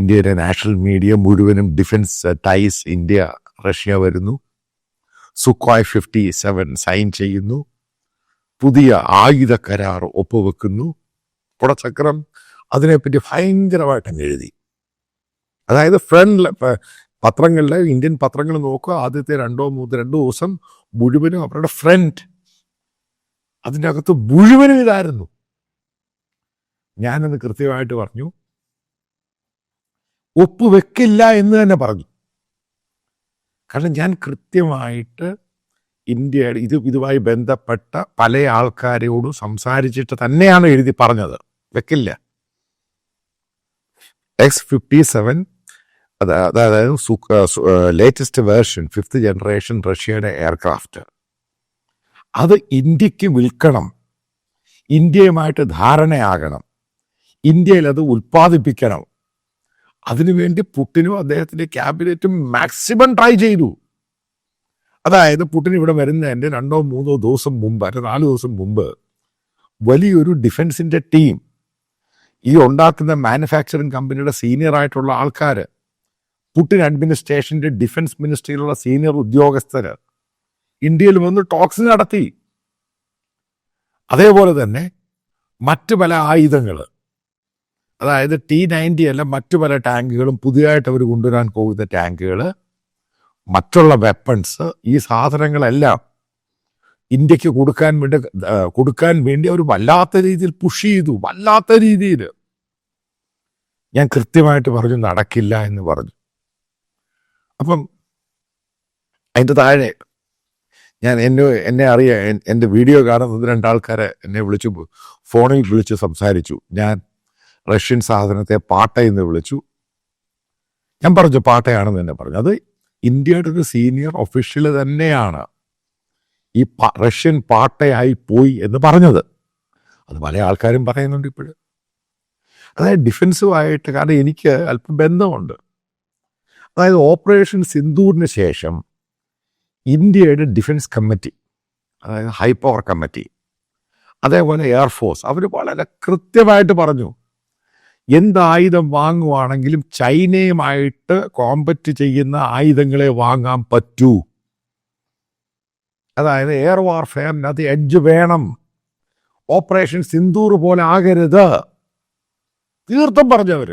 ഇന്ത്യയുടെ national media മുഴുവനും defence ties, India Russia വരുന്നു, സുഖോയ് 57 സൈൻ ചെയ്യുന്നു, പുതിയ ആയുധ കരാർ ഒപ്പുവെക്കുന്നു. കുടച്ചക്രം അതിനെപ്പറ്റി ഭയങ്കരമായിട്ട് എഴുതി. അതായത് പത്രങ്ങളിലെ ഇന്ത്യൻ പത്രങ്ങൾ നോക്കുക, ആദ്യത്തെ 2 ദിവസം മുഴുവനും അവരുടെ ഫ്രണ്ട് അതിൻ്റെ അകത്ത് മുഴുവനും ഇതായിരുന്നു. ഞാനത് കൃത്യമായിട്ട് പറഞ്ഞു, ഒപ്പുവെക്കില്ല എന്ന് തന്നെ പറഞ്ഞു. കാരണം ഞാൻ കൃത്യമായിട്ട് ഇന്ത്യയുടെ ഇതുമായി ബന്ധപ്പെട്ട പല ആൾക്കാരോടും സംസാരിച്ചിട്ട് തന്നെയാണ് എഴുതി പറഞ്ഞത്, വെക്കില്ല. X-57 അതായത് ലേറ്റസ്റ്റ് വേർഷൻ 5th ജനറേഷൻ റഷ്യയുടെ എയർക്രാഫ്റ്റ്, അത് ഇന്ത്യക്ക് വിൽക്കണം, ഇന്ത്യയുമായിട്ട് ധാരണയാകണം, ഇന്ത്യയിൽ അത് ഉൽപ്പാദിപ്പിക്കണം. അതിനുവേണ്ടി പുടിനും അദ്ദേഹത്തിൻ്റെ ക്യാബിനറ്റും മാക്സിമം ട്രൈ ചെയ്തു. അതായത് പുടിൻ ഇവിടെ വരുന്നതിൻ്റെ 2-3 ദിവസം മുമ്പ്, 4 ദിവസം മുമ്പ് വലിയൊരു ഡിഫൻസിൻ്റെ ടീം, ഈ ഉണ്ടാക്കുന്ന മാനുഫാക്ചറിങ് കമ്പനിയുടെ സീനിയർ ആയിട്ടുള്ള ആൾക്കാർ, പുടിൻ അഡ്മിനിസ്ട്രേഷൻ്റെ ഡിഫൻസ് മിനിസ്ട്രിയിലുള്ള സീനിയർ ഉദ്യോഗസ്ഥർ ഇന്ത്യയിൽ വന്ന് ടോക്സ് നടത്തി. അതേപോലെ തന്നെ മറ്റു പല ആയുധങ്ങൾ, അതായത് T-90 അല്ല മറ്റു പല ടാങ്കുകളും, പുതിയതായിട്ട് അവർ കൊണ്ടുവരാൻ പോകുന്ന ടാങ്കുകൾ, മറ്റുള്ള വെപ്പൺസ്, ഈ സാധനങ്ങളെല്ലാം ഇന്ത്യക്ക് കൊടുക്കാൻ വേണ്ടി അവർ വല്ലാത്ത രീതിയിൽ പുഷ് ചെയ്തു, വല്ലാത്ത രീതിയിൽ. ഞാൻ കൃത്യമായിട്ട് പറഞ്ഞു നടക്കില്ല എന്ന് പറഞ്ഞു. അപ്പം അതിൻ്റെ താഴെ എന്നെ അറിയാം, എൻ്റെ വീഡിയോ കാണുന്ന 2 ആൾക്കാരെ എന്നെ ഫോണിൽ വിളിച്ച് സംസാരിച്ചു. ഞാൻ റഷ്യൻ സാധനത്തെ പാട്ടയെന്ന് വിളിച്ചു. ഞാൻ പറഞ്ഞു പാട്ടയാണെന്ന് തന്നെ പറഞ്ഞു. അത് ഇന്ത്യയുടെ ഒരു സീനിയർ ഒഫീഷ്യൽ തന്നെയാണ് ഈ റഷ്യൻ പാട്ടയായി പോയി എന്ന് പറഞ്ഞത്. അത് പല ആൾക്കാരും പറയുന്നുണ്ട് ഇപ്പോഴും. അതായത് ഡിഫൻസുമായിട്ട്, കാരണം എനിക്ക് അല്പം ബന്ധമുണ്ട്. അതായത് ഓപ്പറേഷൻ സിന്ദൂറിന് ശേഷം ഇന്ത്യയുടെ ഡിഫൻസ് കമ്മിറ്റി, അതായത് ഹൈ പവർ കമ്മിറ്റി, അതേപോലെ എയർഫോഴ്സ്, അവർ വളരെ കൃത്യമായിട്ട് പറഞ്ഞു, എന്തായുധം വാങ്ങുവാണെങ്കിലും ചൈനയുമായിട്ട് കോമ്പറ്റ് ചെയ്യുന്ന ആയുധങ്ങളെ വാങ്ങാൻ പറ്റൂ. അതായത് എയർ വാർഫെയറിനകത്ത് എഡ്ജ് വേണം, ഓപ്പറേഷൻ സിന്ദൂർ പോലെ ആകരുത്, തീർത്തും പറഞ്ഞവർ.